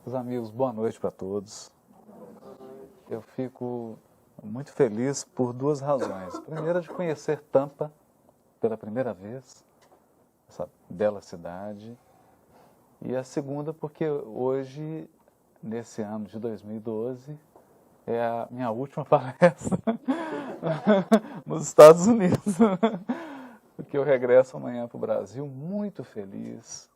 Meus amigos, boa noite para todos. Eu fico muito feliz por duas razões. A primeira, de conhecer Tampa pela primeira vez, essa bela cidade. E a segunda, porque hoje, nesse ano de 2012, é a minha última palestra nos Estados Unidos. Porque eu regresso amanhã para o Brasil muito feliz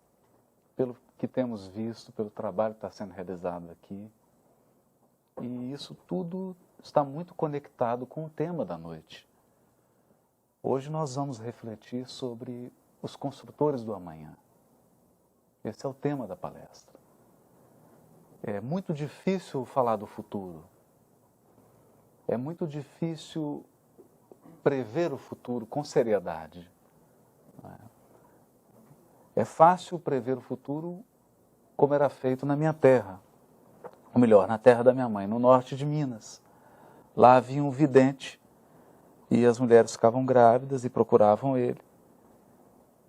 pelo que temos visto, pelo trabalho que está sendo realizado aqui. E isso tudo está muito conectado com o tema da noite. Hoje nós vamos refletir sobre os construtores do amanhã. Esse é o tema da palestra. É muito difícil falar do futuro. É muito difícil prever o futuro com seriedade. É fácil prever o futuro como era feito na minha terra. Ou melhor, na terra da minha mãe, no norte de Minas. Lá havia um vidente e as mulheres ficavam grávidas e procuravam ele.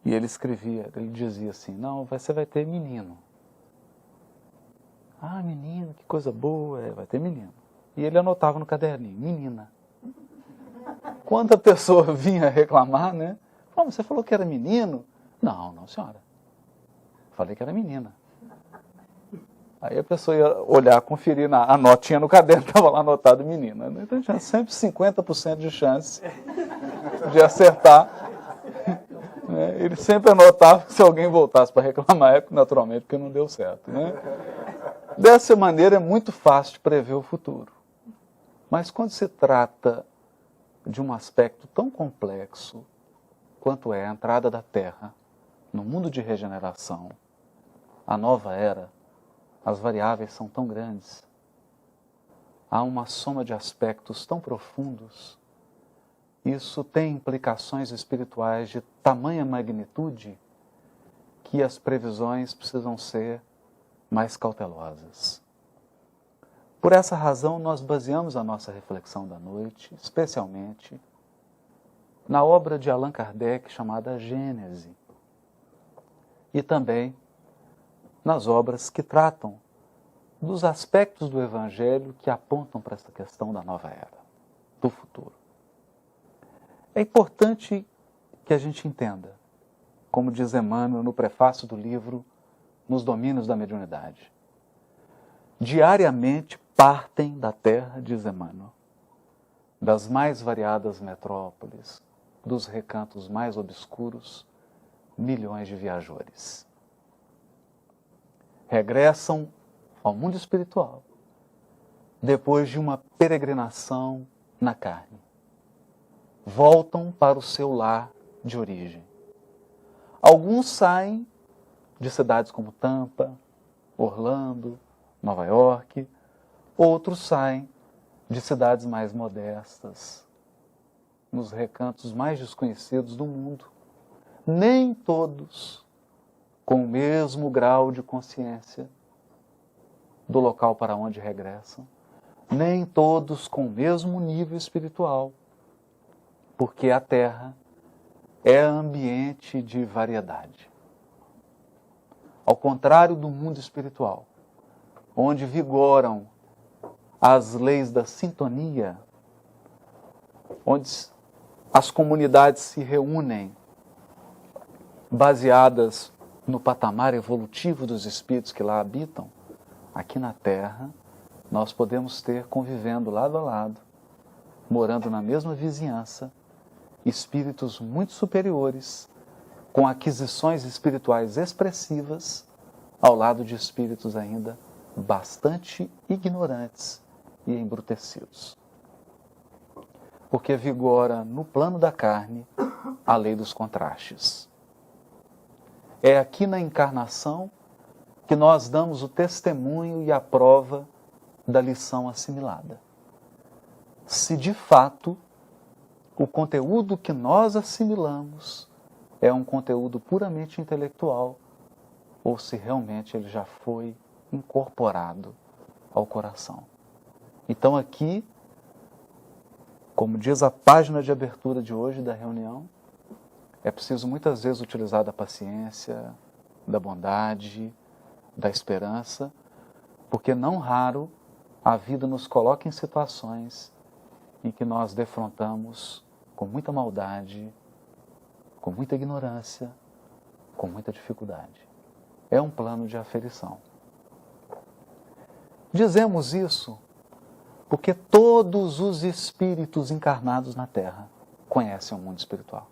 E ele escrevia, ele dizia assim, não, você vai ter menino. Ah, menino, que coisa boa, vai ter menino. E ele anotava no caderninho, menina. Quando a pessoa vinha reclamar, né? Você falou que era menino? Não, senhora. Falei que era menina. Aí a pessoa ia olhar, conferir a notinha no caderno, estava lá anotado menina. Então tinha sempre 50% de chance de acertar. Ele sempre anotava que se alguém voltasse para reclamar, naturalmente, porque não deu certo. Né? Dessa maneira é muito fácil de prever o futuro. Mas quando se trata de um aspecto tão complexo quanto é a entrada da Terra no mundo de regeneração, a nova era, as variáveis são tão grandes, há uma soma de aspectos tão profundos, isso tem implicações espirituais de tamanha magnitude que as previsões precisam ser mais cautelosas. Por essa razão, nós baseamos a nossa reflexão da noite, especialmente, na obra de Allan Kardec chamada Gênese, e também nas obras que tratam dos aspectos do Evangelho que apontam para essa questão da nova era, do futuro. É importante que a gente entenda, como diz Emmanuel no prefácio do livro Nos Domínios da Mediunidade. Diariamente partem da Terra, diz Emmanuel, das mais variadas metrópoles, dos recantos mais obscuros, milhões de viajores. Regressam ao mundo espiritual, depois de uma peregrinação na carne. Voltam para o seu lar de origem. Alguns saem de cidades como Tampa, Orlando, Nova York, outros saem de cidades mais modestas, nos recantos mais desconhecidos do mundo. Nem todos com o mesmo grau de consciência do local para onde regressam, nem todos com o mesmo nível espiritual, porque a Terra é ambiente de variedade. Ao contrário do mundo espiritual, onde vigoram as leis da sintonia, onde as comunidades se reúnem baseadas no patamar evolutivo dos espíritos que lá habitam, aqui na Terra, nós podemos ter, convivendo lado a lado, morando na mesma vizinhança, espíritos muito superiores, com aquisições espirituais expressivas, ao lado de espíritos ainda bastante ignorantes e embrutecidos. Porque vigora no plano da carne a lei dos contrastes. É aqui na encarnação que nós damos o testemunho e a prova da lição assimilada. Se de fato o conteúdo que nós assimilamos é um conteúdo puramente intelectual ou se realmente ele já foi incorporado ao coração. Então aqui, como diz a página de abertura de hoje da reunião, é preciso muitas vezes utilizar da paciência, da bondade, da esperança, Porque não raro a vida nos coloca em situações em que nós defrontamos com muita maldade, com muita ignorância, com muita dificuldade. É um plano de aferição. Dizemos isso porque todos os espíritos encarnados na Terra conhecem o mundo espiritual.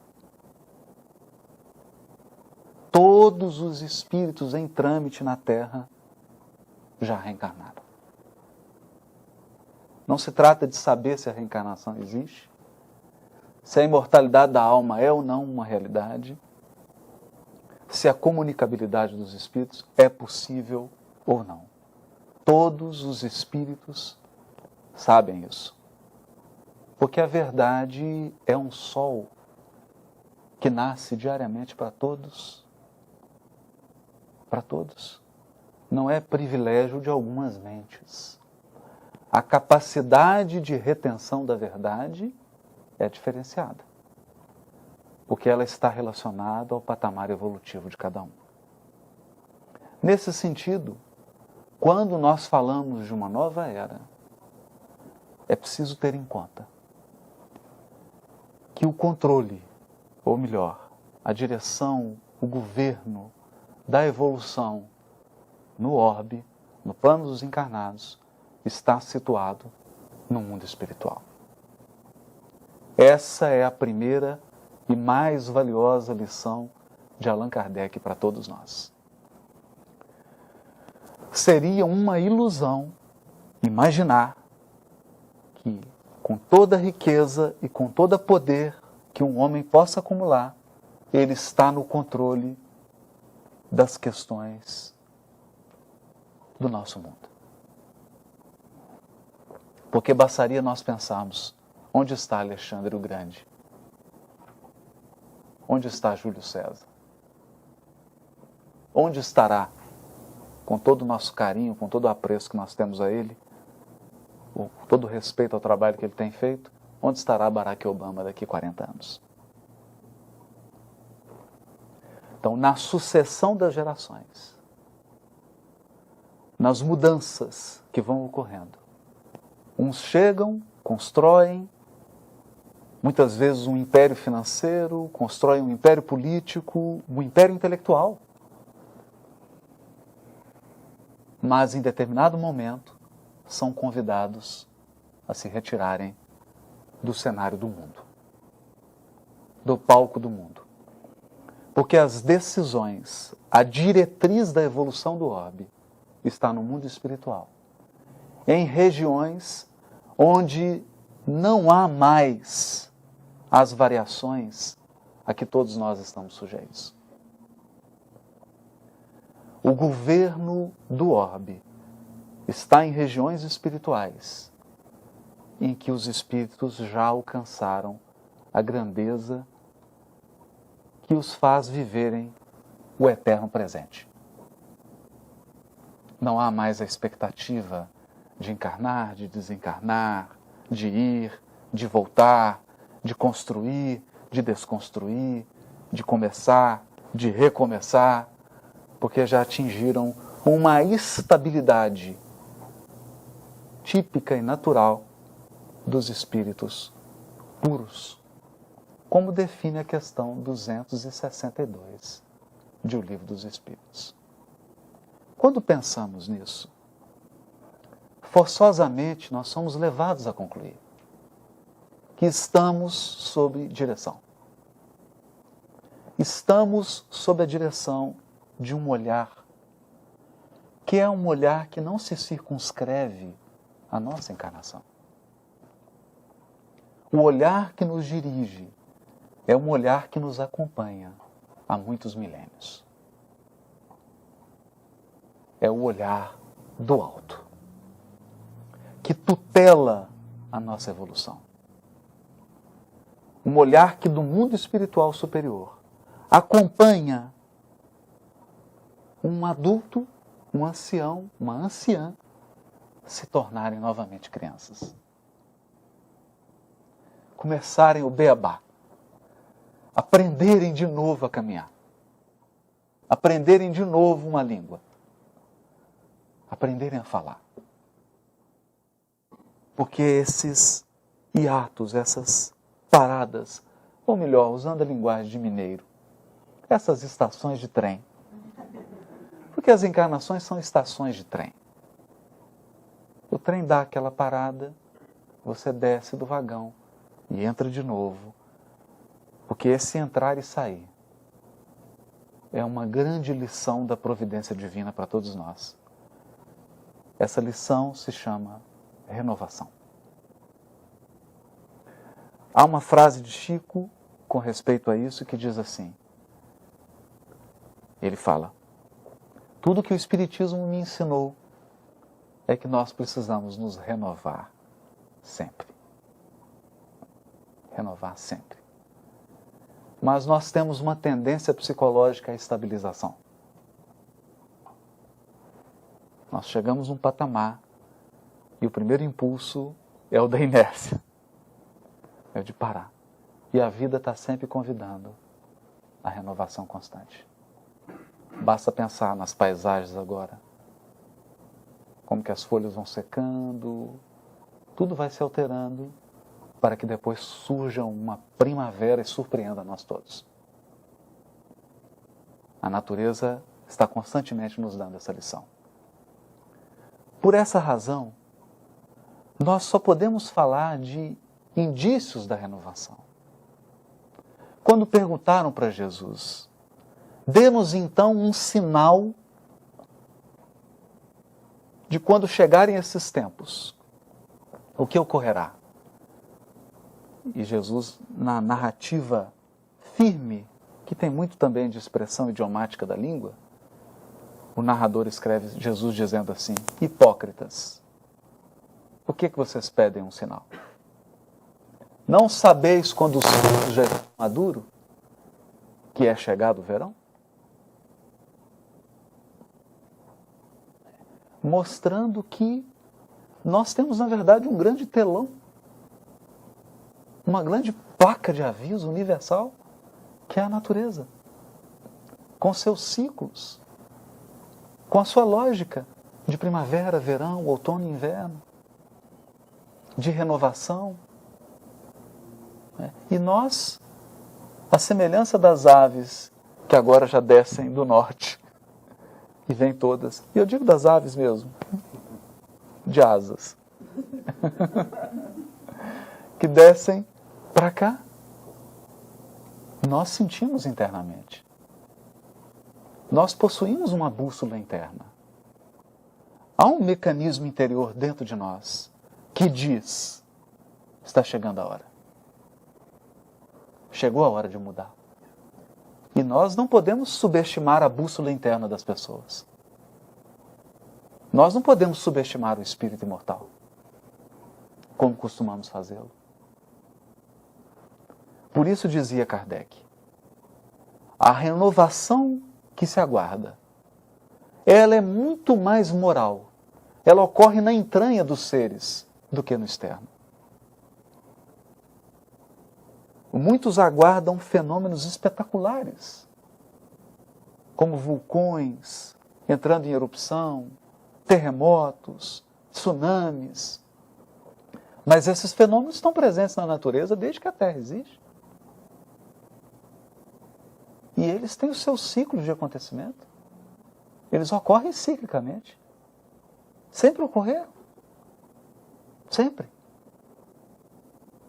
Todos os espíritos em trâmite na Terra já reencarnaram. Não se trata de saber se a reencarnação existe, se a imortalidade da alma é ou não uma realidade, se a comunicabilidade dos espíritos é possível ou não. Todos os espíritos sabem isso. Porque a verdade é um sol que nasce diariamente para todos. Para todos. Não é privilégio de algumas mentes. A capacidade de retenção da verdade é diferenciada. Porque ela está relacionada ao patamar evolutivo de cada um. Nesse sentido, quando nós falamos de uma nova era, é preciso ter em conta que o controle, ou melhor, a direção, o governo da evolução no orbe, no plano dos encarnados, está situado no mundo espiritual. Essa é a primeira e mais valiosa lição de Allan Kardec para todos nós. Seria uma ilusão imaginar que, com toda a riqueza e com todo o poder que um homem possa acumular, ele está no controle das questões do nosso mundo. Porque bastaria nós pensarmos, onde está Alexandre o Grande? Onde está Júlio César? Onde estará, com todo o nosso carinho, com todo o apreço que nós temos a ele, com todo o respeito ao trabalho que ele tem feito, onde estará Barack Obama daqui a 40 anos? Então, na sucessão das gerações, nas mudanças que vão ocorrendo, uns chegam, constroem, muitas vezes um império financeiro, constroem um império político, um império intelectual. Mas em determinado momento são convidados a se retirarem do cenário do mundo, do palco do mundo. Porque as decisões, a diretriz da evolução do orbe está no mundo espiritual, em regiões onde não há mais as variações a que todos nós estamos sujeitos. O governo do orbe está em regiões espirituais em que os espíritos já alcançaram a grandeza que os faz viverem o eterno presente. Não há mais a expectativa de encarnar, de desencarnar, de ir, de voltar, de construir, de desconstruir, de começar, de recomeçar, porque já atingiram uma estabilidade típica e natural dos espíritos puros, como define a questão 262 de O Livro dos Espíritos. Quando pensamos nisso, forçosamente nós somos levados a concluir que estamos sob direção. Estamos sob a direção de um olhar, que é um olhar que não se circunscreve à nossa encarnação. O olhar que nos dirige é um olhar que nos acompanha há muitos milênios. É o olhar do alto, que tutela a nossa evolução. Um olhar que do mundo espiritual superior acompanha um adulto, um ancião, uma anciã se tornarem novamente crianças. Começarem o beabá, aprenderem de novo a caminhar, aprenderem de novo uma língua, aprenderem a falar. Porque esses hiatos, essas paradas, ou melhor, usando a linguagem de mineiro, essas estações de trem. Porque as encarnações são estações de trem. O trem dá aquela parada, você desce do vagão e entra de novo. Porque esse entrar e sair é uma grande lição da providência divina para todos nós. Essa lição se chama renovação. Há uma frase de Chico com respeito a isso que diz assim. Ele fala: tudo que o Espiritismo me ensinou é que nós precisamos nos renovar sempre. Renovar sempre. Mas nós temos uma tendência psicológica à estabilização. Nós chegamos num patamar e o primeiro impulso é o da inércia. É o de parar. E a vida está sempre convidando a renovação constante. Basta pensar nas paisagens agora. Como que as folhas vão secando, tudo vai se alterando para que depois surja uma primavera e surpreenda nós todos. A natureza está constantemente nos dando essa lição. Por essa razão, nós só podemos falar de indícios da renovação. Quando perguntaram para Jesus, dê-nos então um sinal de quando chegarem esses tempos, o que ocorrerá? E Jesus, na narrativa firme, que tem muito também de expressão idiomática da língua, o narrador escreve Jesus dizendo assim: hipócritas, por que vocês pedem um sinal? Não sabeis quando o fruto já está maduro, que é chegado o verão? Mostrando que nós temos, na verdade, um grande telão, uma grande placa de aviso universal, que é a natureza, com seus ciclos, com a sua lógica de primavera, verão, outono e inverno, de renovação. E nós, à semelhança das aves que agora já descem do norte, e vêm todas, e eu digo das aves mesmo, de asas, que descem para cá, nós sentimos internamente. Nós possuímos uma bússola interna. Há um mecanismo interior dentro de nós que diz: está chegando a hora. Chegou a hora de mudar. E nós não podemos subestimar a bússola interna das pessoas. Nós não podemos subestimar o espírito imortal, como costumamos fazê-lo. Por isso dizia Kardec, a renovação que se aguarda, ela é muito mais moral, ela ocorre na entranha dos seres do que no externo. Muitos aguardam fenômenos espetaculares, como vulcões entrando em erupção, terremotos, tsunamis. Mas esses fenômenos estão presentes na natureza desde que a Terra existe. E eles têm o seu ciclo de acontecimento. Eles ocorrem ciclicamente. Sempre ocorreram. Sempre.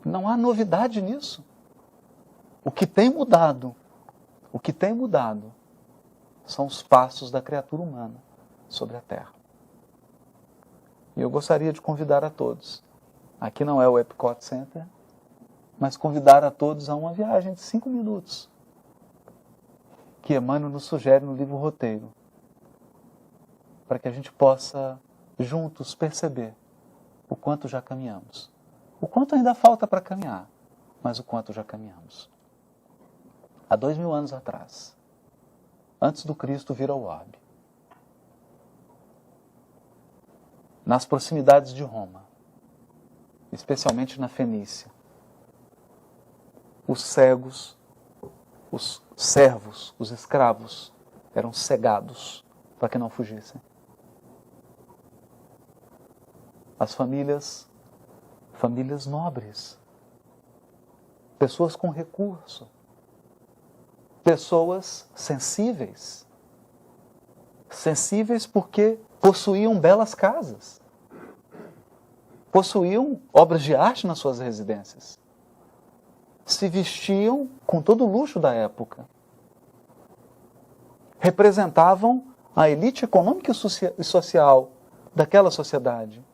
Não há novidade nisso. O que tem mudado são os passos da criatura humana sobre a Terra. E eu gostaria de convidar a todos, aqui não é o Epcot Center, mas convidar a todos a uma viagem de 5 minutos, que Emmanuel nos sugere no livro Roteiro, para que a gente possa juntos perceber o quanto já caminhamos. O quanto ainda falta para caminhar, mas o quanto já caminhamos. Há 2000 anos atrás, antes do Cristo vir ao orbe, nas proximidades de Roma, especialmente na Fenícia, os cegos, os servos, os escravos, eram cegados para que não fugissem. as famílias nobres, pessoas com recurso, pessoas sensíveis porque possuíam belas casas, possuíam obras de arte nas suas residências, se vestiam com todo o luxo da época, representavam a elite econômica e social daquela sociedade.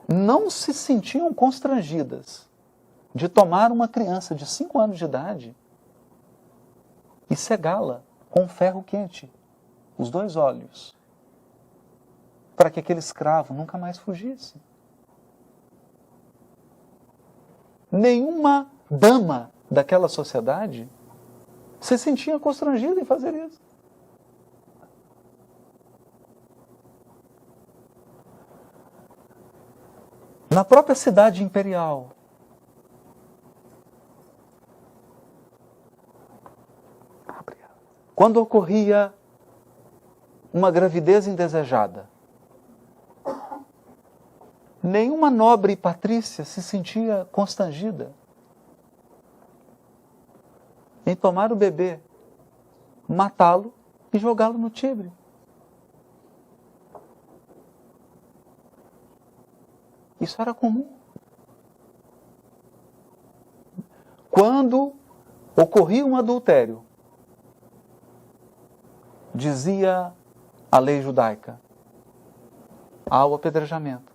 Não se sentiam constrangidas de tomar uma criança de 5 anos de idade e cegá-la com um ferro quente, os 2 olhos, para que aquele escravo nunca mais fugisse. Nenhuma dama daquela sociedade se sentia constrangida em fazer isso. Na própria cidade imperial, quando ocorria uma gravidez indesejada, nenhuma nobre patrícia se sentia constrangida em tomar o bebê, matá-lo e jogá-lo no Tibre. Isso era comum. Quando ocorria um adultério, dizia a lei judaica, há o apedrejamento.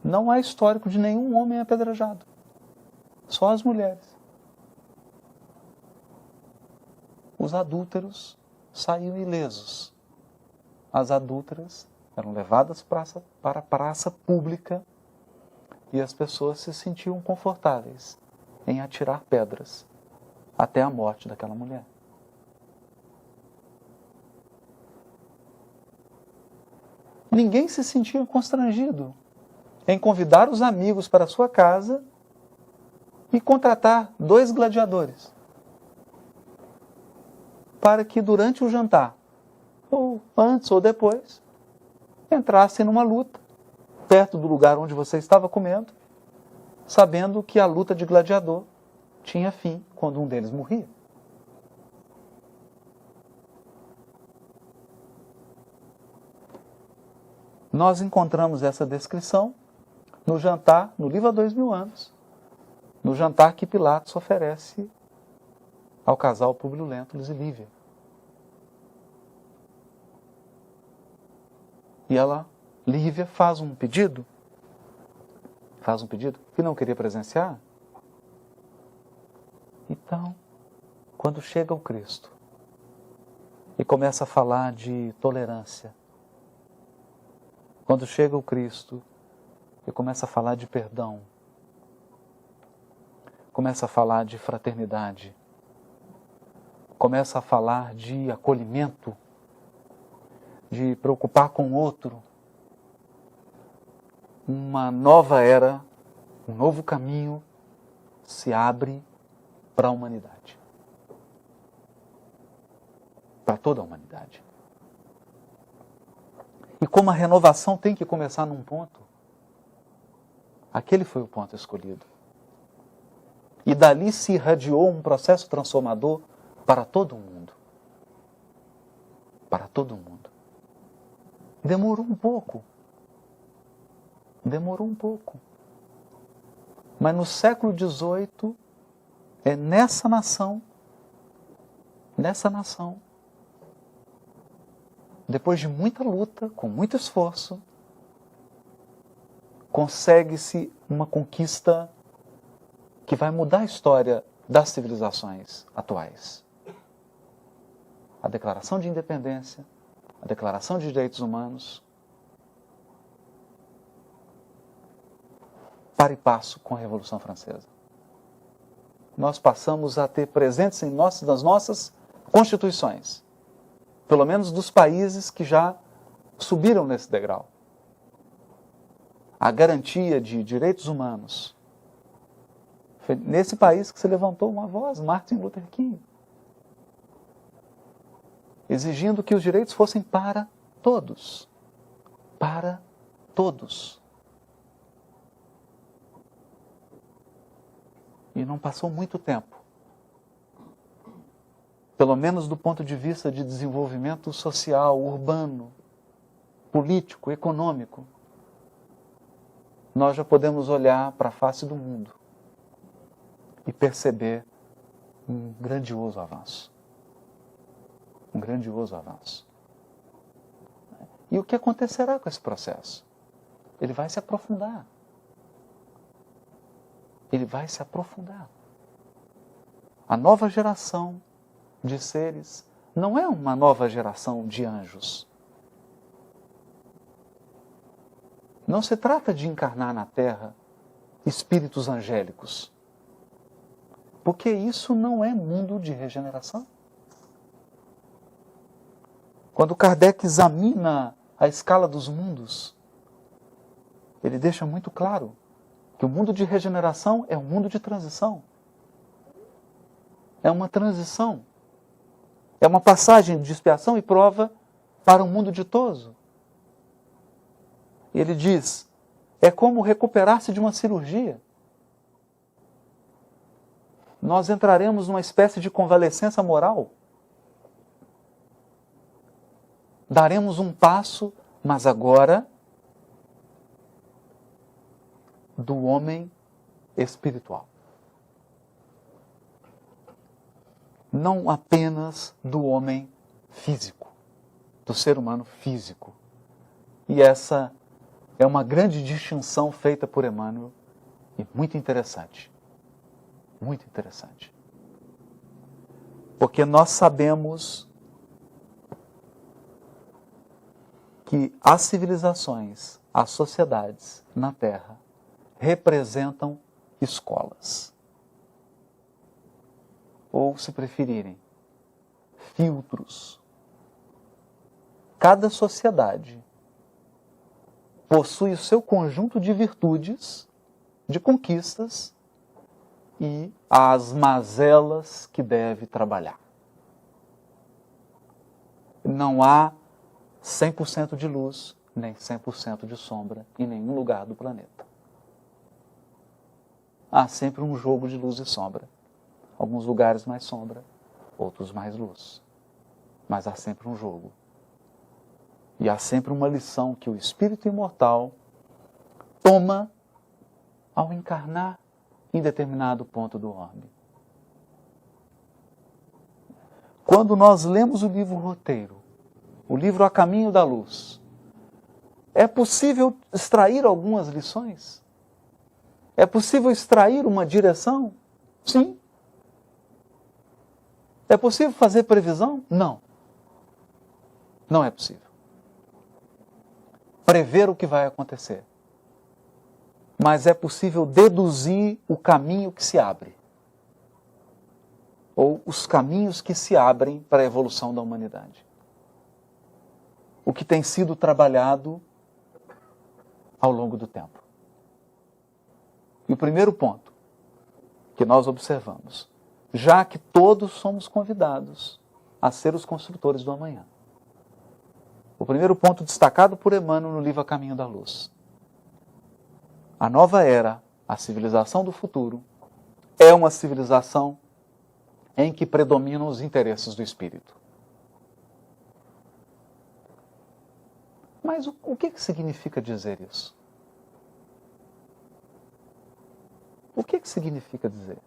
Não há histórico de nenhum homem apedrejado. Só as mulheres. Os adúlteros saíam ilesos. As adúlteras eram levadas para a praça pública e as pessoas se sentiam confortáveis em atirar pedras até a morte daquela mulher. Ninguém se sentia constrangido em convidar os amigos para a sua casa e contratar 2 gladiadores para que durante o jantar, ou antes ou depois, entrassem numa luta perto do lugar onde você estava comendo, sabendo que a luta de gladiador tinha fim quando um deles morria. Nós encontramos essa descrição no jantar, no livro há 2000 anos, no jantar que Pilatos oferece ao casal Públio Lentulus e Lívia. E Lívia faz um pedido que não queria presenciar. Então, quando chega o Cristo e começa a falar de tolerância, quando chega o Cristo e começa a falar de perdão, começa a falar de fraternidade, começa a falar de acolhimento, de preocupar com o outro, uma nova era, um novo caminho se abre para a humanidade. Para toda a humanidade. E como a renovação tem que começar num ponto, aquele foi o ponto escolhido. E dali se irradiou um processo transformador para todo o mundo. Para todo o mundo. Demorou um pouco. Mas no século XVIII, é nessa nação, depois de muita luta, com muito esforço, consegue-se uma conquista que vai mudar a história das civilizações atuais. A Declaração de Independência, a Declaração de Direitos Humanos, para e passo com a Revolução Francesa. Nós passamos a ter presentes nas nossas constituições, pelo menos dos países que já subiram nesse degrau, a garantia de direitos humanos. Foi nesse país que se levantou uma voz, Martin Luther King, exigindo que os direitos fossem para todos. Para Todos. E não passou muito tempo. Pelo menos do ponto de vista de desenvolvimento social, urbano, político, econômico, nós já podemos olhar para a face do mundo e perceber um grandioso avanço. Um grandioso avanço. E o que acontecerá com esse processo? Ele vai se aprofundar. Ele vai se aprofundar. A nova geração de seres não é uma nova geração de anjos. Não se trata de encarnar na Terra espíritos angélicos. Porque isso não é mundo de regeneração. Quando Kardec examina a escala dos mundos, ele deixa muito claro que o mundo de regeneração é um mundo de transição. É uma transição. É uma passagem de expiação e prova para um mundo ditoso. Ele diz, é como recuperar-se de uma cirurgia. Nós entraremos numa espécie de convalescença moral. Daremos um passo, mas agora do homem espiritual. Não apenas do homem físico, do ser humano físico. E essa é uma grande distinção feita por Emmanuel e muito interessante. Muito interessante. Porque nós sabemos que as civilizações, as sociedades na Terra representam escolas. Ou, se preferirem, filtros. Cada sociedade possui o seu conjunto de virtudes, de conquistas e as mazelas que deve trabalhar. Não há 100% de luz, nem 100% de sombra em nenhum lugar do planeta. Há sempre um jogo de luz e sombra. Alguns lugares mais sombra, outros mais luz. Mas há sempre um jogo. E há sempre uma lição que o espírito imortal toma ao encarnar em determinado ponto do orbe. Quando nós lemos o livro Roteiro, o livro A Caminho da Luz, é possível extrair algumas lições? É possível extrair uma direção? Sim. É possível fazer previsão? Não. Não é possível. Prever o que vai acontecer. Mas é possível deduzir o caminho que se abre. Ou os caminhos que se abrem para a evolução da humanidade. O que tem sido trabalhado ao longo do tempo. E o primeiro ponto que nós observamos, já que todos somos convidados a ser os construtores do amanhã. O primeiro ponto destacado por Emmanuel no livro A Caminho da Luz. A nova era, a civilização do futuro, é uma civilização em que predominam os interesses do espírito. Mas o que significa dizer isso? O que significa dizer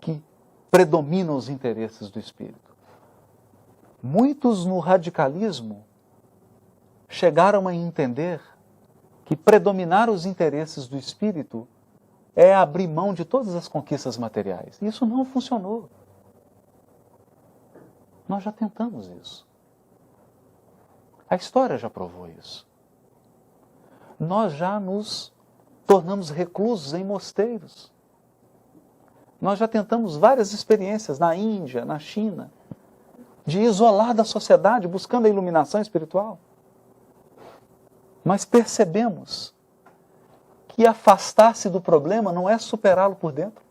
que predominam os interesses do espírito? Muitos no radicalismo chegaram a entender que predominar os interesses do espírito é abrir mão de todas as conquistas materiais. Isso não funcionou. Nós já tentamos isso. A história já provou isso. Nós já nos tornamos reclusos em mosteiros. Nós já tentamos várias experiências na Índia, na China, de isolar da sociedade, buscando a iluminação espiritual. Mas percebemos que afastar-se do problema não é superá-lo por dentro.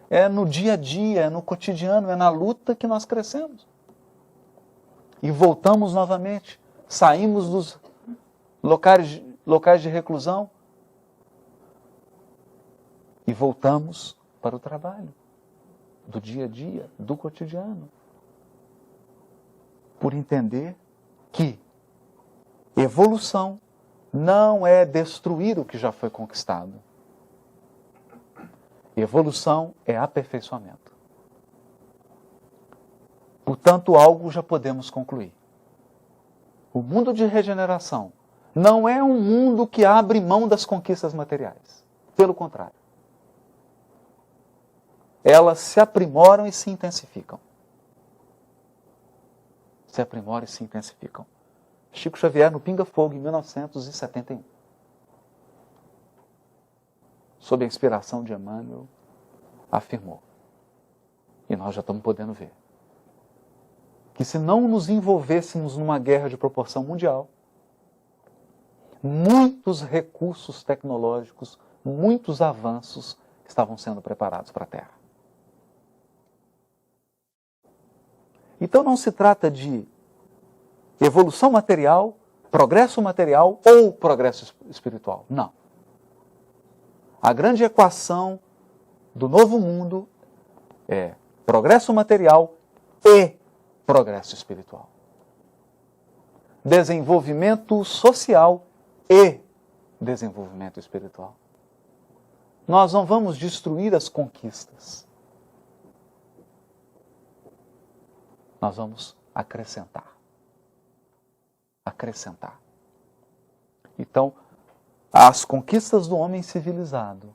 É no dia a dia, é no cotidiano, é na luta que nós crescemos. E voltamos novamente saímos dos locais de reclusão e voltamos para o trabalho, do dia a dia, do cotidiano. Por entender que evolução não é destruir o que já foi conquistado. Evolução é aperfeiçoamento. Portanto, algo já podemos concluir. O mundo de regeneração não é um mundo que abre mão das conquistas materiais. Pelo contrário. Elas se aprimoram e se intensificam. Se aprimoram e se intensificam. Chico Xavier, no Pinga Fogo, em 1971. Sob a inspiração de Emmanuel, afirmou. E nós já estamos podendo ver. Que se não nos envolvêssemos numa guerra de proporção mundial, muitos recursos tecnológicos, muitos avanços estavam sendo preparados para a Terra. Então não se trata de evolução material, progresso material ou progresso espiritual. Não. A grande equação do novo mundo é progresso material e progresso espiritual. Desenvolvimento social e desenvolvimento espiritual. Nós não vamos destruir as conquistas. Nós vamos acrescentar. Acrescentar. Então, as conquistas do homem civilizado,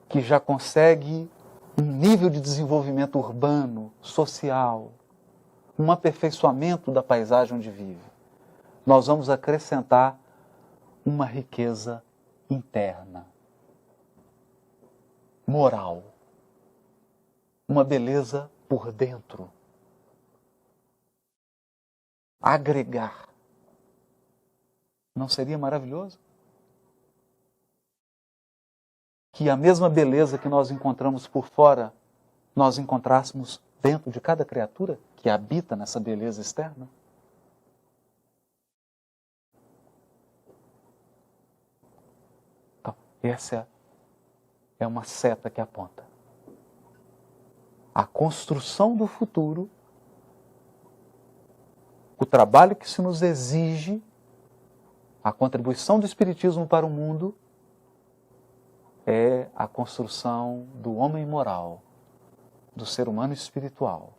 que já consegue um nível de desenvolvimento urbano, social, um aperfeiçoamento da paisagem onde vive, nós vamos acrescentar uma riqueza interna, moral, uma beleza por dentro. Agregar. Não seria maravilhoso? Que a mesma beleza que nós encontramos por fora, nós encontrássemos dentro de cada criatura que habita nessa beleza externa? Então, essa é uma seta que aponta. A construção do futuro, o trabalho que se nos exige, a contribuição do Espiritismo para o mundo, é a construção do homem moral, do ser humano espiritual,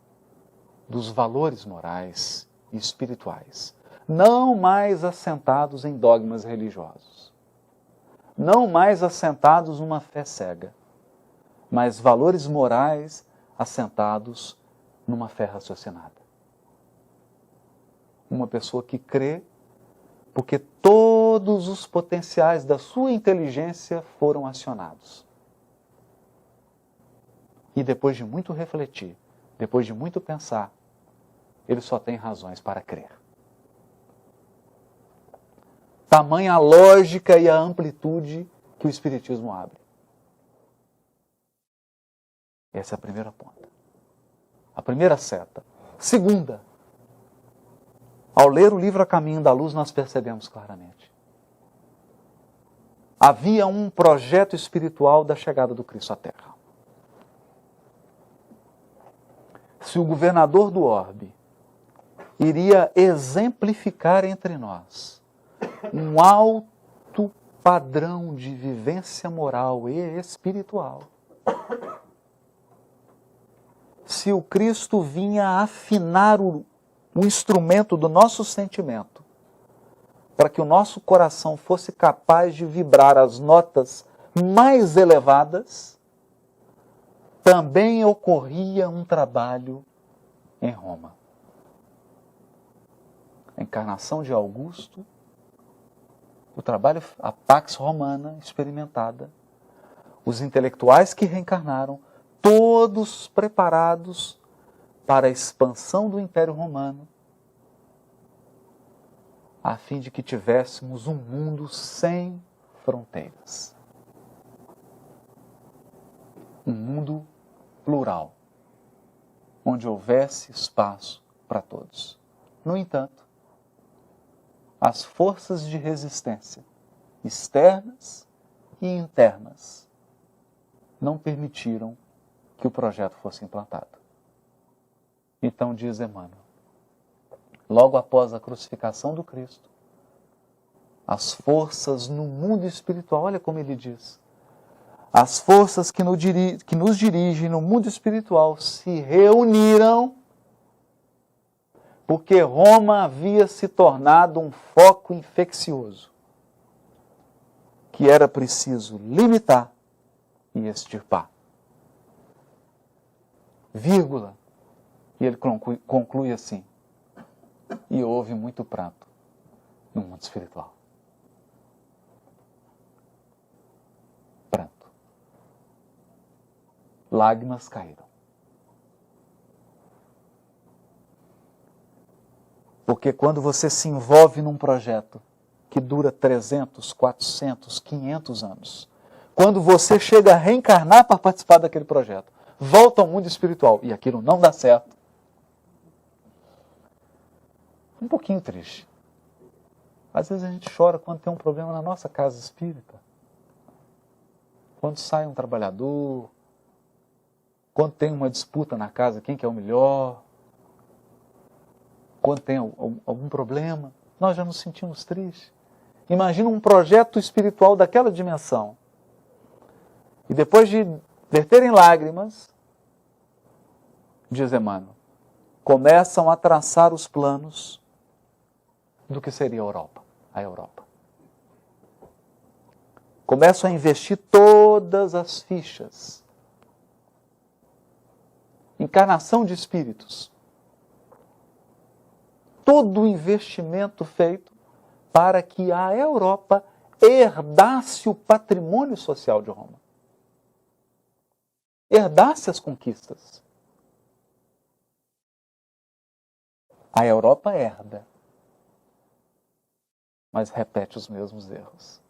dos valores morais e espirituais, não mais assentados em dogmas religiosos, não mais assentados numa fé cega, mas valores morais assentados numa fé raciocinada. Uma pessoa que crê porque todos os potenciais da sua inteligência foram acionados. E depois de muito refletir, depois de muito pensar, ele só tem razões para crer. Tamanha a lógica e a amplitude que o Espiritismo abre. Essa é a primeira ponta. A primeira seta. Segunda, ao ler o livro A Caminho da Luz, nós percebemos claramente. Havia um projeto espiritual da chegada do Cristo à Terra. Se o governador do orbe iria exemplificar entre nós um alto padrão de vivência moral e espiritual, se o Cristo vinha afinar o instrumento do nosso sentimento, para que o nosso coração fosse capaz de vibrar as notas mais elevadas, também ocorria um trabalho em Roma. A encarnação de Augusto, o trabalho, a Pax Romana experimentada, os intelectuais que reencarnaram, todos preparados para a expansão do Império Romano, a fim de que tivéssemos um mundo sem fronteiras. Um mundo plural, onde houvesse espaço para todos. No entanto, as forças de resistência, externas e internas, não permitiram que o projeto fosse implantado. Então diz Emmanuel, logo após a crucificação do Cristo, as forças no mundo espiritual, olha como ele diz, as forças que nos dirigem no mundo espiritual se reuniram porque Roma havia se tornado um foco infeccioso que era preciso limitar e extirpar. Vírgula. E ele conclui assim, e houve muito pranto no mundo espiritual. Pranto. Lágrimas caíram. Porque quando você se envolve num projeto que dura 300, 400, 500 anos, quando você chega a reencarnar para participar daquele projeto, volta ao mundo espiritual e aquilo não dá certo, um pouquinho triste. Às vezes a gente chora quando tem um problema na nossa casa espírita. Quando sai um trabalhador, quando tem uma disputa na casa, quem que é o melhor, quando tem algum problema, nós já nos sentimos tristes. Imagina um projeto espiritual daquela dimensão. E depois de verterem lágrimas, diz Emmanuel, começam a traçar os planos do que seria a Europa. Começam a investir todas as fichas. Encarnação de espíritos. Todo o investimento feito para que a Europa herdasse o patrimônio social de Roma. Herdasse as conquistas. A Europa herda, mas repete os mesmos erros.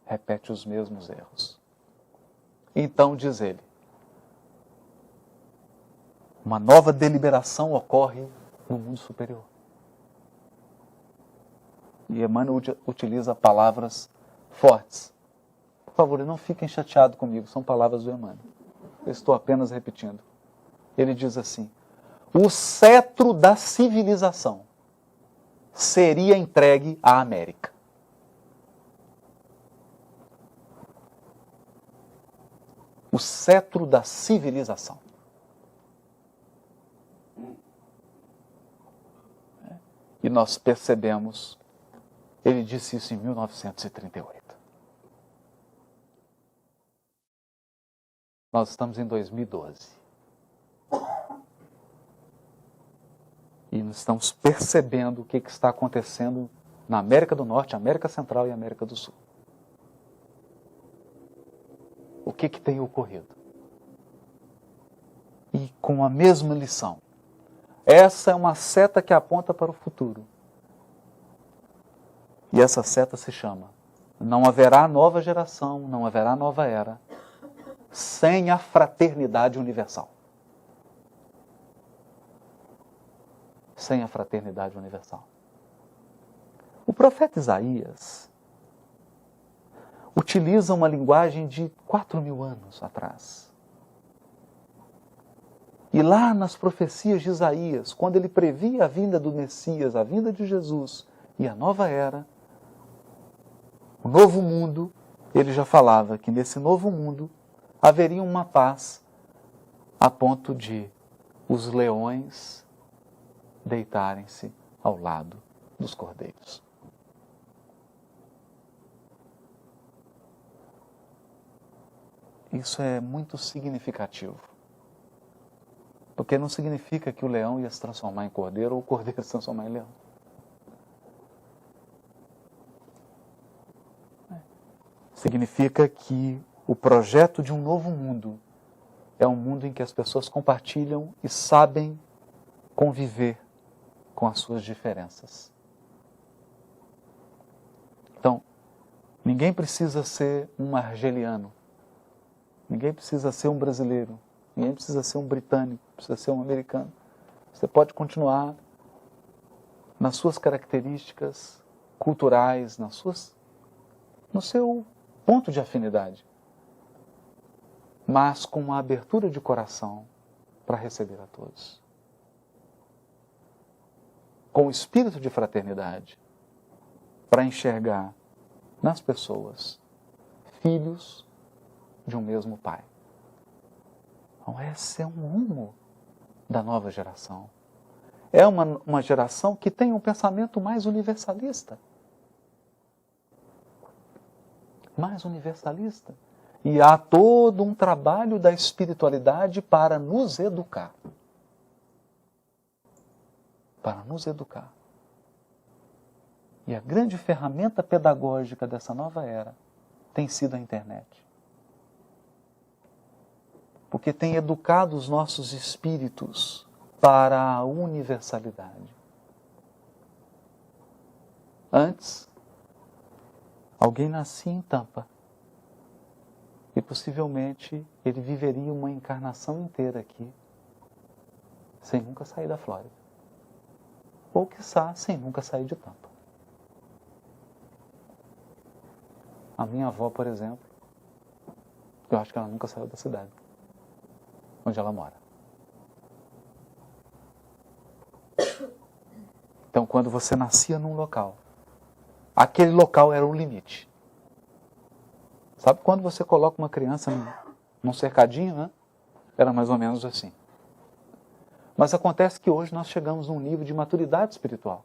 Repete os mesmos erros. Então, diz ele, uma nova deliberação ocorre no mundo superior. E Emmanuel utiliza palavras fortes. Por favor, não fiquem chateados comigo, são palavras do Emmanuel. Eu estou apenas repetindo. Ele diz assim, o cetro da civilização seria entregue à América. O cetro da civilização. E nós percebemos, ele disse isso em 1938. Nós estamos em 2012. E nós estamos percebendo o que está acontecendo na América do Norte, América Central e América do Sul. O que tem ocorrido? E com a mesma lição. Essa é uma seta que aponta para o futuro. E essa seta se chama: não haverá nova geração, não haverá nova era, sem a fraternidade universal. Sem a fraternidade universal. O profeta Isaías utiliza uma linguagem de 4.000 anos atrás. E lá nas profecias de Isaías, quando ele previa a vinda do Messias, a vinda de Jesus e a nova era, o novo mundo, ele já falava que nesse novo mundo haveria uma paz a ponto de os leões deitarem-se ao lado dos cordeiros. Isso é muito significativo. Porque não significa que o leão ia se transformar em cordeiro ou o cordeiro se transformar em leão. Significa que o projeto de um novo mundo é um mundo em que as pessoas compartilham e sabem conviver com as suas diferenças. Então, ninguém precisa ser um argeliano, ninguém precisa ser um brasileiro, ninguém precisa ser um britânico, precisa ser um americano. Você pode continuar nas suas características culturais, no seu ponto de afinidade, mas com uma abertura de coração para receber a todos. Com o espírito de fraternidade, para enxergar nas pessoas filhos de um mesmo Pai. Então, esse é um rumo da nova geração. É uma geração que tem um pensamento mais universalista. Mais universalista. E há todo um trabalho da espiritualidade para nos educar. Para nos educar. E a grande ferramenta pedagógica dessa nova era tem sido a internet. Porque tem educado os nossos espíritos para a universalidade. Antes, alguém nascia em Tampa e possivelmente ele viveria uma encarnação inteira aqui sem nunca sair da Flórida. Ou, quiçá, sem nunca sair de Tampa. A minha avó, por exemplo, eu acho que ela nunca saiu da cidade onde ela mora. Então, quando você nascia num local, aquele local era o limite. Sabe quando você coloca uma criança num cercadinho, né? Era mais ou menos assim. Mas acontece que hoje nós chegamos num nível de maturidade espiritual.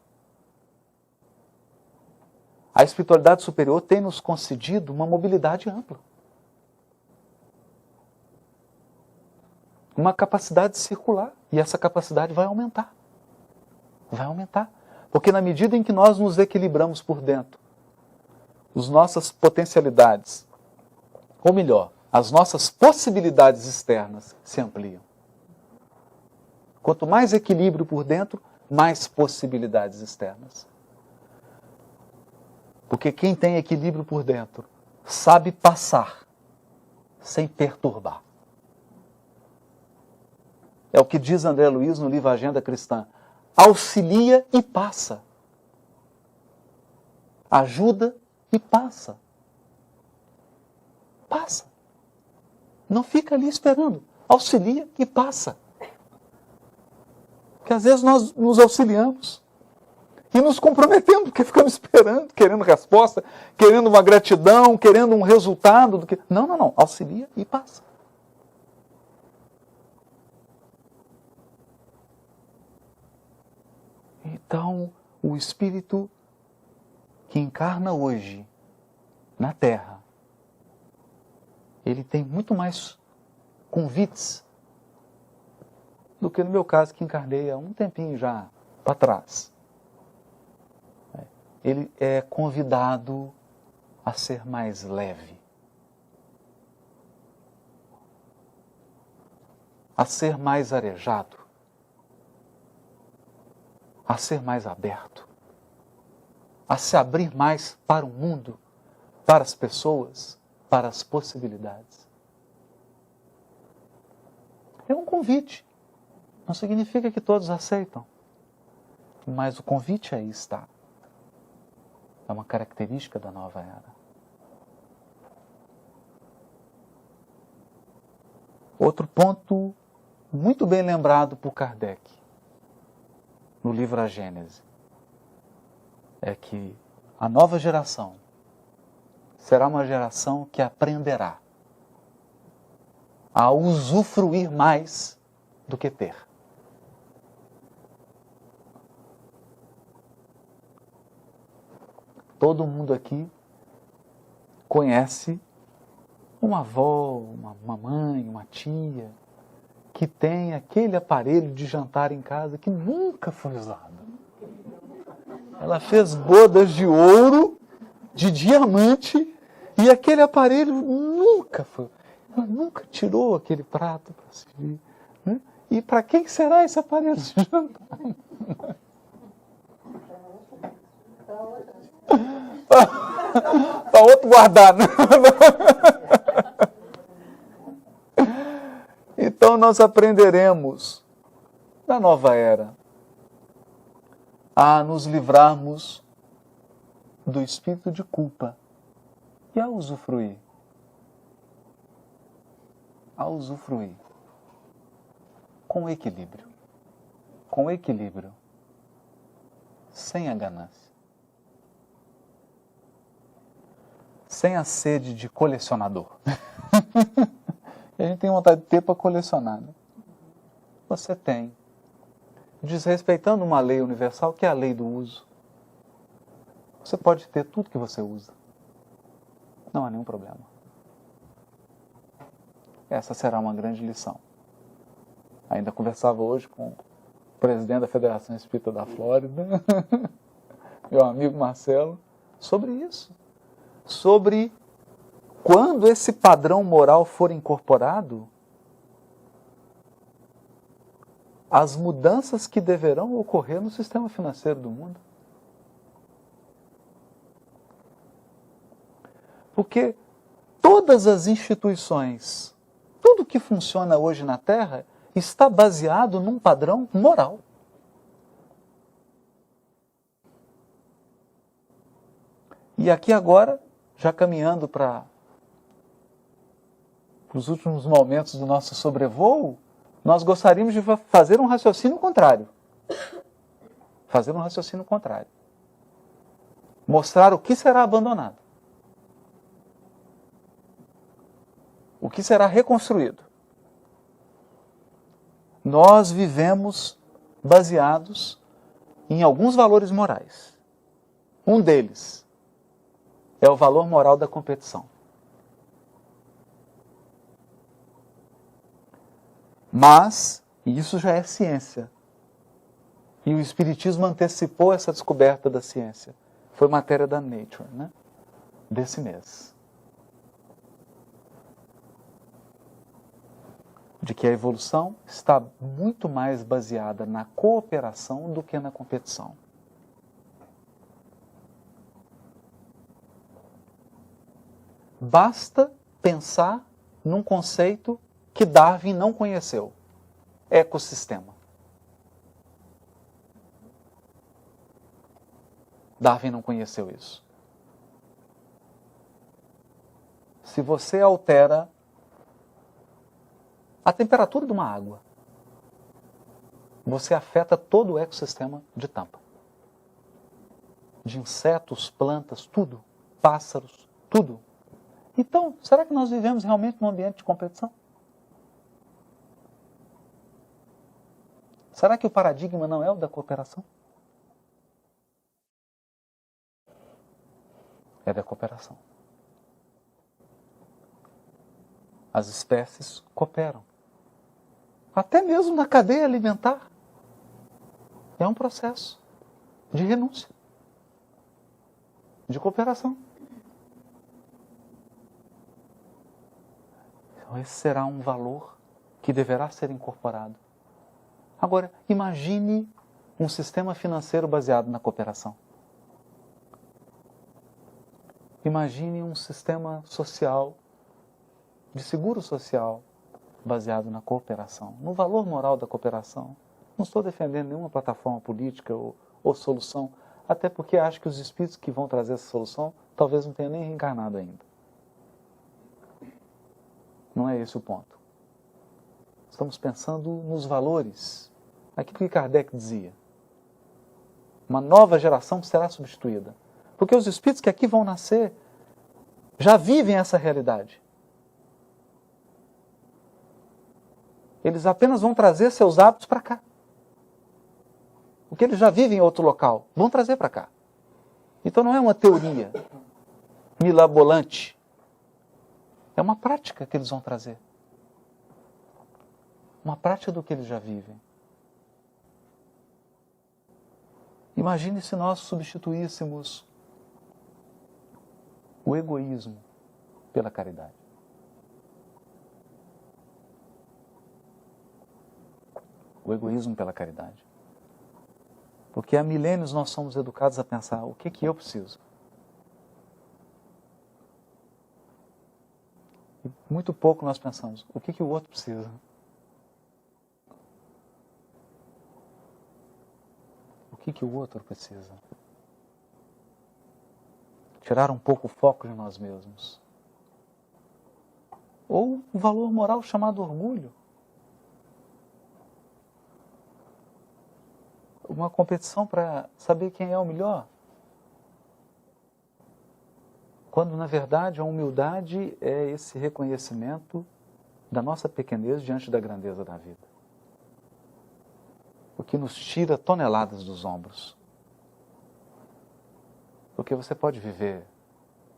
A espiritualidade superior tem nos concedido uma mobilidade ampla. Uma capacidade circular. E essa capacidade vai aumentar. Vai aumentar. Porque na medida em que nós nos equilibramos por dentro, as nossas potencialidades, ou melhor, as nossas possibilidades externas se ampliam. Quanto mais equilíbrio por dentro, mais possibilidades externas. Porque quem tem equilíbrio por dentro sabe passar sem perturbar. É o que diz André Luiz no livro Agenda Cristã. Auxilia e passa. Ajuda e passa. Passa. Não fica ali esperando. Auxilia e passa. Porque às vezes nós nos auxiliamos e nos comprometemos, porque ficamos esperando, querendo resposta, querendo uma gratidão, querendo um resultado. Não. Auxilia e passa. Então, o Espírito que encarna hoje na Terra, ele tem muito mais convites do que no meu caso, que encarnei há um tempinho já para trás. Ele é convidado a ser mais leve, a ser mais arejado, a ser mais aberto, a se abrir mais para o mundo, para as pessoas, para as possibilidades. É um convite. Não significa que todos aceitam, mas o convite aí está. É uma característica da nova era. Outro ponto muito bem lembrado por Kardec, no livro A Gênese, é que a nova geração será uma geração que aprenderá a usufruir mais do que ter. Todo mundo aqui conhece uma avó, uma mamãe, uma tia, que tem aquele aparelho de jantar em casa que nunca foi usado. Ela fez bodas de ouro, de diamante, e aquele aparelho nunca foi. Ela nunca tirou aquele prato para servir. Né? E para quem será esse aparelho de jantar? Para outro guardar. Então nós aprenderemos na nova era a nos livrarmos do espírito de culpa e a usufruir. A usufruir com equilíbrio. Com equilíbrio. Sem a ganância. Sem a sede de colecionador. A gente tem vontade de ter para colecionar, né? Você tem. Desrespeitando uma lei universal, que é a lei do uso. Você pode ter tudo que você usa. Não há nenhum problema. Essa será uma grande lição. Ainda conversava hoje com o presidente da Federação Espírita da Flórida, meu amigo Marcelo, sobre isso. Sobre quando esse padrão moral for incorporado, as mudanças que deverão ocorrer no sistema financeiro do mundo. Porque todas as instituições, tudo que funciona hoje na Terra, está baseado num padrão moral. E aqui agora, já caminhando para os últimos momentos do nosso sobrevoo, nós gostaríamos de fazer um raciocínio contrário. Fazer um raciocínio contrário. Mostrar o que será abandonado. O que será reconstruído. Nós vivemos baseados em alguns valores morais. Um deles é o valor moral da competição. Mas, e isso já é ciência, e o Espiritismo antecipou essa descoberta da ciência. Foi matéria da Nature, né? Desse mês. De que a evolução está muito mais baseada na cooperação do que na competição. Basta pensar num conceito que Darwin não conheceu: ecossistema. Darwin não conheceu isso. Se você altera a temperatura de uma água, você afeta todo o ecossistema de Tampa. De insetos, plantas, tudo. Pássaros, tudo. Então, será que nós vivemos realmente num ambiente de competição? Será que o paradigma não é o da cooperação? É da cooperação. As espécies cooperam. Até mesmo na cadeia alimentar. É um processo de renúncia, de cooperação. Então, esse será um valor que deverá ser incorporado. Agora, imagine um sistema financeiro baseado na cooperação. Imagine um sistema social, de seguro social, baseado na cooperação, no valor moral da cooperação. Não estou defendendo nenhuma plataforma política ou solução, até porque acho que os espíritos que vão trazer essa solução talvez não tenham nem reencarnado ainda. Não é esse o ponto. Estamos pensando nos valores. Aquilo que Kardec dizia. Uma nova geração será substituída. Porque os espíritos que aqui vão nascer já vivem essa realidade. Eles apenas vão trazer seus hábitos para cá. O que eles já vivem em outro local, vão trazer para cá. Então não é uma teoria milabolante. É uma prática que eles vão trazer. Uma prática do que eles já vivem. Imagine se nós substituíssemos o egoísmo pela caridade. O egoísmo pela caridade. Porque há milênios nós somos educados a pensar: o que eu preciso? E muito pouco nós pensamos: o que o outro precisa? O que o outro precisa. Tirar um pouco o foco de nós mesmos. Ou o valor moral chamado orgulho. Uma competição para saber quem é o melhor. Quando, na verdade, a humildade é esse reconhecimento da nossa pequenez diante da grandeza da vida. O que nos tira toneladas dos ombros. Porque você pode viver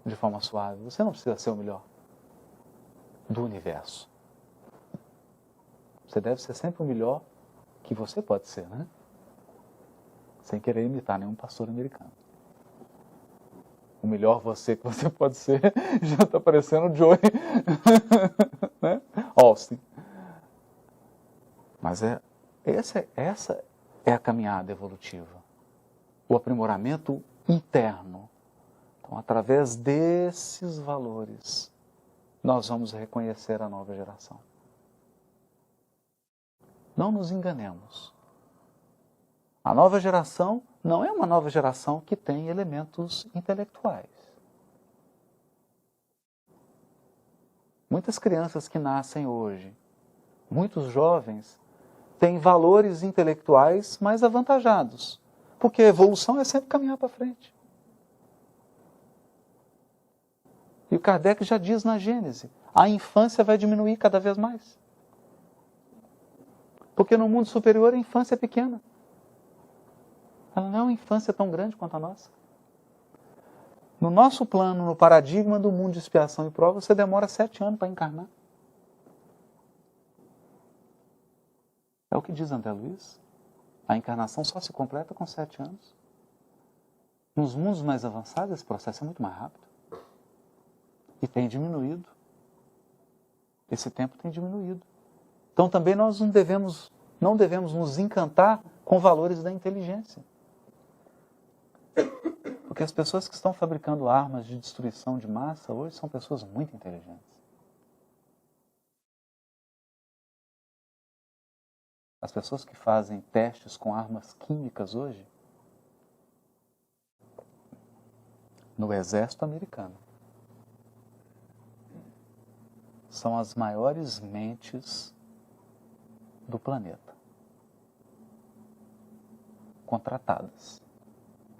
de forma suave. Você não precisa ser o melhor do universo. Você deve ser sempre o melhor que você pode ser, né? Sem querer imitar nenhum pastor americano. O melhor você que você pode ser já está parecendo o Joey, né? Austin. Mas essa é a caminhada evolutiva. O aprimoramento interno. Então, através desses valores, nós vamos reconhecer a nova geração. Não nos enganemos. A nova geração não é uma nova geração que tem elementos intelectuais. Muitas crianças que nascem hoje, muitos jovens, têm valores intelectuais mais avantajados. Porque a evolução é sempre caminhar para frente. E o Kardec já diz na Gênese, a infância vai diminuir cada vez mais. Porque no mundo superior a infância é pequena. Ela não é uma infância tão grande quanto a nossa. No nosso plano, no paradigma do mundo de expiação e prova, você demora 7 anos para encarnar. É o que diz André Luiz. A encarnação só se completa com 7 anos. Nos mundos mais avançados, esse processo é muito mais rápido. E tem diminuído. Esse tempo tem diminuído. Então também nós não devemos nos encantar com valores da inteligência. Porque as pessoas que estão fabricando armas de destruição de massa hoje são pessoas muito inteligentes. As pessoas que fazem testes com armas químicas hoje, no exército americano, são as maiores mentes do planeta, contratadas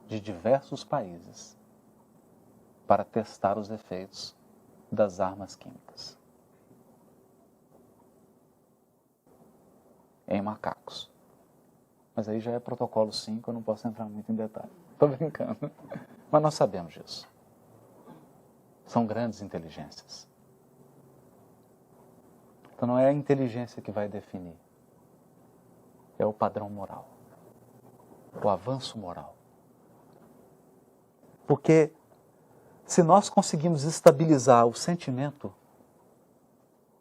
de diversos países para testar os efeitos das armas químicas em macacos. Mas aí já é protocolo 5, eu não posso entrar muito em detalhe. Estou brincando. Mas nós sabemos disso. São grandes inteligências. Então não é a inteligência que vai definir. É o padrão moral. O avanço moral. Porque se nós conseguimos estabilizar o sentimento,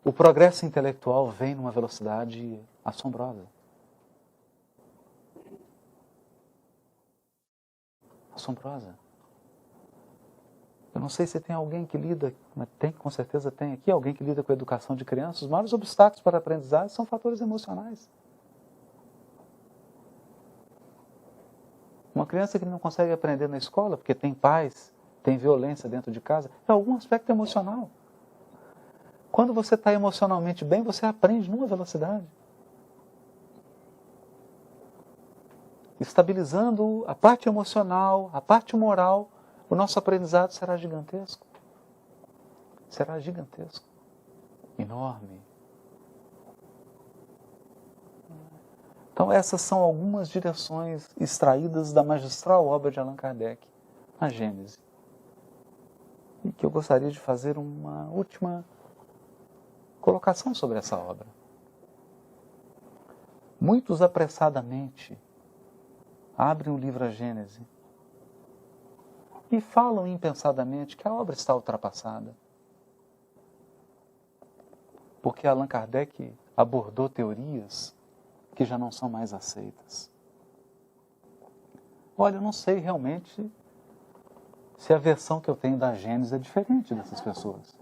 o progresso intelectual vem numa velocidade assombrosa. Assombrosa. Eu não sei se tem alguém que lida, mas tem, com certeza tem aqui, alguém que lida com a educação de crianças. Os maiores obstáculos para a aprendizagem são fatores emocionais. Uma criança que não consegue aprender na escola, porque tem pais, tem violência dentro de casa, é algum aspecto emocional. Quando você está emocionalmente bem, você aprende numa velocidade. Estabilizando a parte emocional, a parte moral, o nosso aprendizado será gigantesco. Será gigantesco. Enorme. Então essas são algumas direções extraídas da magistral obra de Allan Kardec, a Gênese. E que eu gostaria de fazer uma última colocação sobre essa obra. Muitos apressadamente abrem o livro A Gênese e falam impensadamente que a obra está ultrapassada. Porque Allan Kardec abordou teorias que já não são mais aceitas. Olha, eu não sei realmente se a versão que eu tenho da Gênese é diferente dessas pessoas.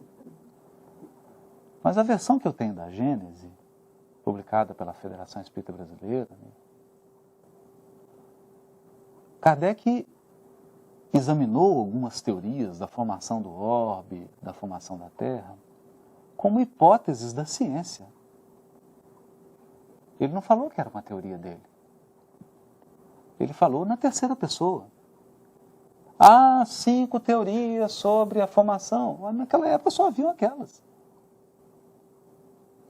Mas a versão que eu tenho da Gênese, publicada pela Federação Espírita Brasileira, Kardec examinou algumas teorias da formação do orbe, da formação da Terra, como hipóteses da ciência. Ele não falou que era uma teoria dele. Ele falou na terceira pessoa. Há 5 teorias sobre a formação. Mas naquela época só haviam aquelas.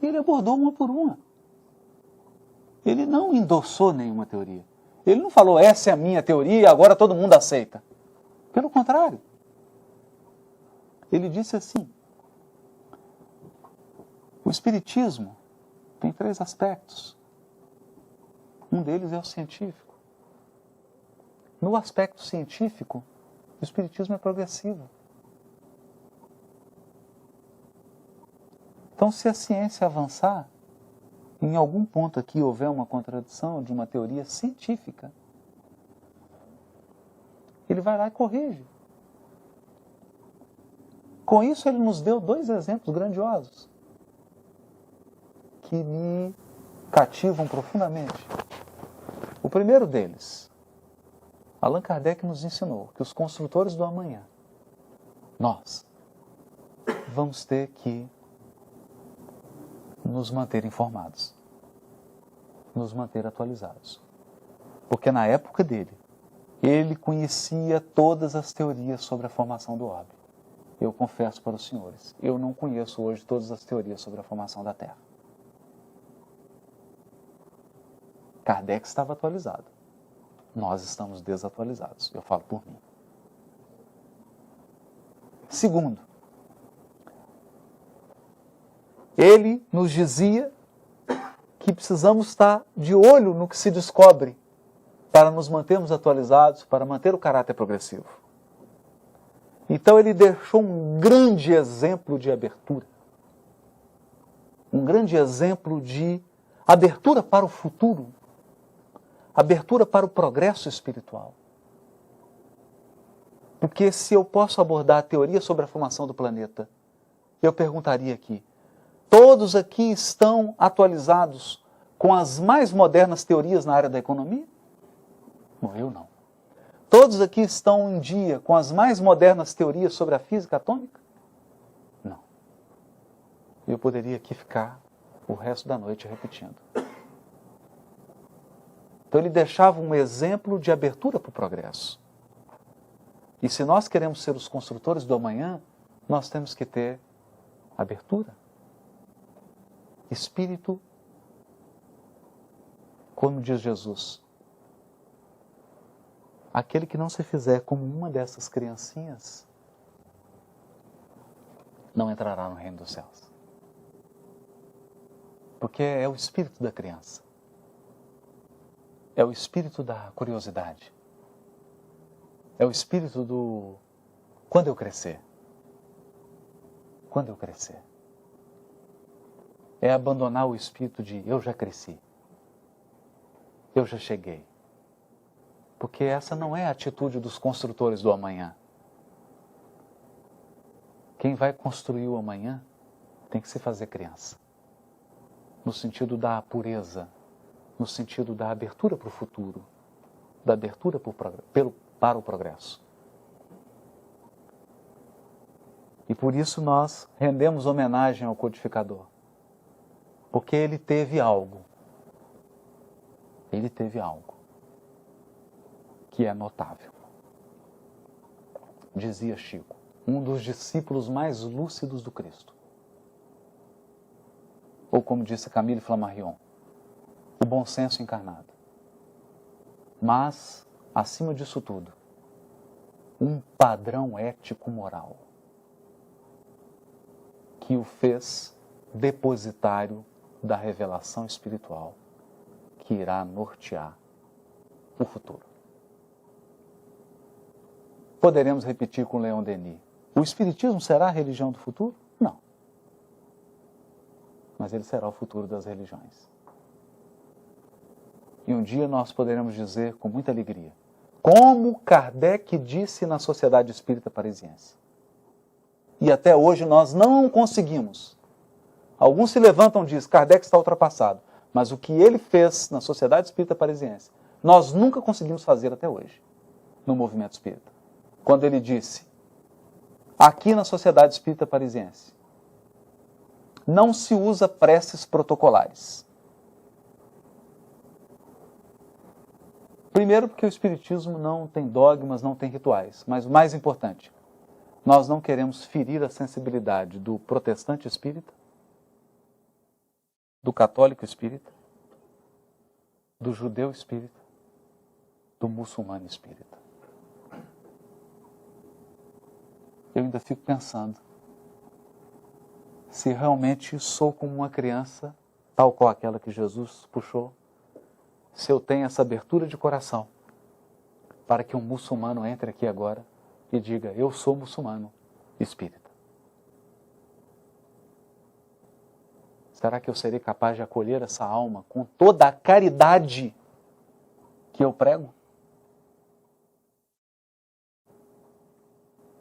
E ele abordou uma por uma. Ele não endossou nenhuma teoria. Ele não falou, essa é a minha teoria, agora todo mundo aceita. Pelo contrário. Ele disse assim, o Espiritismo tem 3 aspectos. Um deles é o científico. No aspecto científico, o Espiritismo é progressivo. Então, se a ciência avançar, em algum ponto aqui houver uma contradição de uma teoria científica, ele vai lá e corrige. Com isso, ele nos deu 2 exemplos grandiosos que me cativam profundamente. O primeiro deles, Allan Kardec nos ensinou que os construtores do amanhã, nós, vamos ter que nos manter informados, nos manter atualizados. Porque na época dele, ele conhecia todas as teorias sobre a formação do orbe. Eu confesso para os senhores, eu não conheço hoje todas as teorias sobre a formação da Terra. Kardec estava atualizado. Nós estamos desatualizados. Eu falo por mim. Segundo, ele nos dizia que precisamos estar de olho no que se descobre para nos mantermos atualizados, para manter o caráter progressivo. Então ele deixou um grande exemplo de abertura. Um grande exemplo de abertura para o futuro. Abertura para o progresso espiritual. Porque se eu posso abordar a teoria sobre a formação do planeta, eu perguntaria aqui, todos aqui estão atualizados com as mais modernas teorias na área da economia? Bom, eu não. Todos aqui estão em dia com as mais modernas teorias sobre a física atômica? Não. Eu poderia aqui ficar o resto da noite repetindo. Então ele deixava um exemplo de abertura para o progresso. E se nós queremos ser os construtores do amanhã, nós temos que ter abertura. Espírito, como diz Jesus, aquele que não se fizer como uma dessas criancinhas, não entrará no reino dos céus. Porque é o espírito da criança. É o espírito da curiosidade. É o espírito do quando eu crescer. Quando eu crescer. É abandonar o espírito de eu já cresci. Eu já cheguei. Porque essa não é a atitude dos construtores do amanhã. Quem vai construir o amanhã tem que se fazer criança. No sentido da pureza, no sentido da abertura para o futuro, da abertura para o progresso. E por isso nós rendemos homenagem ao codificador. Porque ele teve algo. Ele teve algo que é notável. Dizia Chico, um dos discípulos mais lúcidos do Cristo. Ou como disse Camille Flammarion, o bom senso encarnado. Mas, acima disso tudo, um padrão ético-moral que o fez depositário da revelação espiritual que irá nortear o futuro. Poderemos repetir com Leon Denis, o Espiritismo será a religião do futuro? Não. Mas ele será o futuro das religiões. E um dia nós poderemos dizer com muita alegria, como Kardec disse na Sociedade Espírita Parisiense. E até hoje nós não conseguimos. Alguns se levantam e dizem, Kardec está ultrapassado. Mas o que ele fez na Sociedade Espírita Parisiense, nós nunca conseguimos fazer até hoje. no movimento espírita. Quando ele disse, aqui na Sociedade Espírita Parisiense, não se usa preces protocolares. Primeiro porque o Espiritismo não tem dogmas, não tem rituais. Mas o mais importante, nós não queremos ferir a sensibilidade do protestante espírita, do católico espírita, do judeu espírita, do muçulmano espírita. Eu ainda fico pensando se realmente sou como uma criança, tal qual aquela que Jesus puxou, se eu tenho essa abertura de coração para que um muçulmano entre aqui agora e diga, eu sou muçulmano espírita. Será que eu serei capaz de acolher essa alma com toda a caridade que eu prego?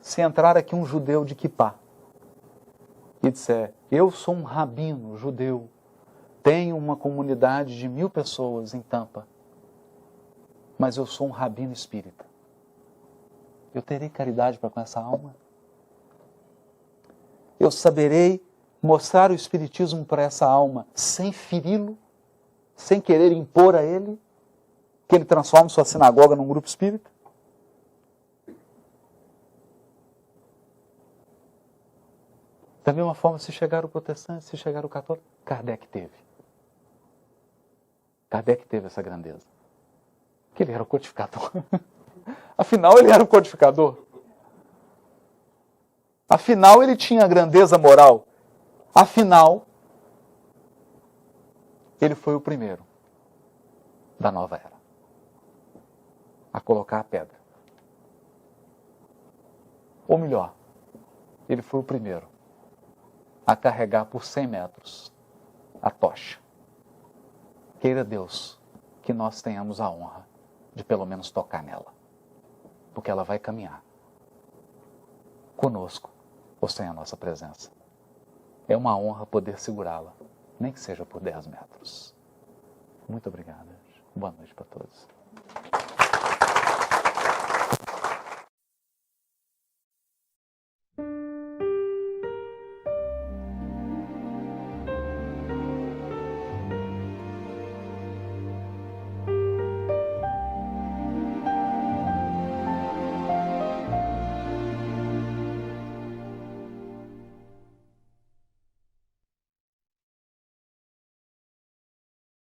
Se entrar aqui um judeu de quipá e disser, eu sou um rabino judeu, tenho uma comunidade de 1000 pessoas em Tampa, mas eu sou um rabino espírita, eu terei caridade para com essa alma? Eu saberei mostrar o espiritismo para essa alma sem feri-lo, sem querer impor a ele que ele transforme sua sinagoga num grupo espírita? Da mesma forma, se chegar o protestante, se chegar o católico, Kardec teve. Kardec teve essa grandeza. Que ele era o codificador. Afinal, ele era o codificador. Afinal, ele tinha a grandeza moral. Afinal, ele foi o primeiro da nova era a colocar a pedra. Ou melhor, ele foi o primeiro a carregar por 100 metros a tocha. Queira Deus que nós tenhamos a honra de pelo menos tocar nela, porque ela vai caminhar conosco ou sem a nossa presença. É uma honra poder segurá-la, nem que seja por 10 metros. Muito obrigado. Boa noite para todos.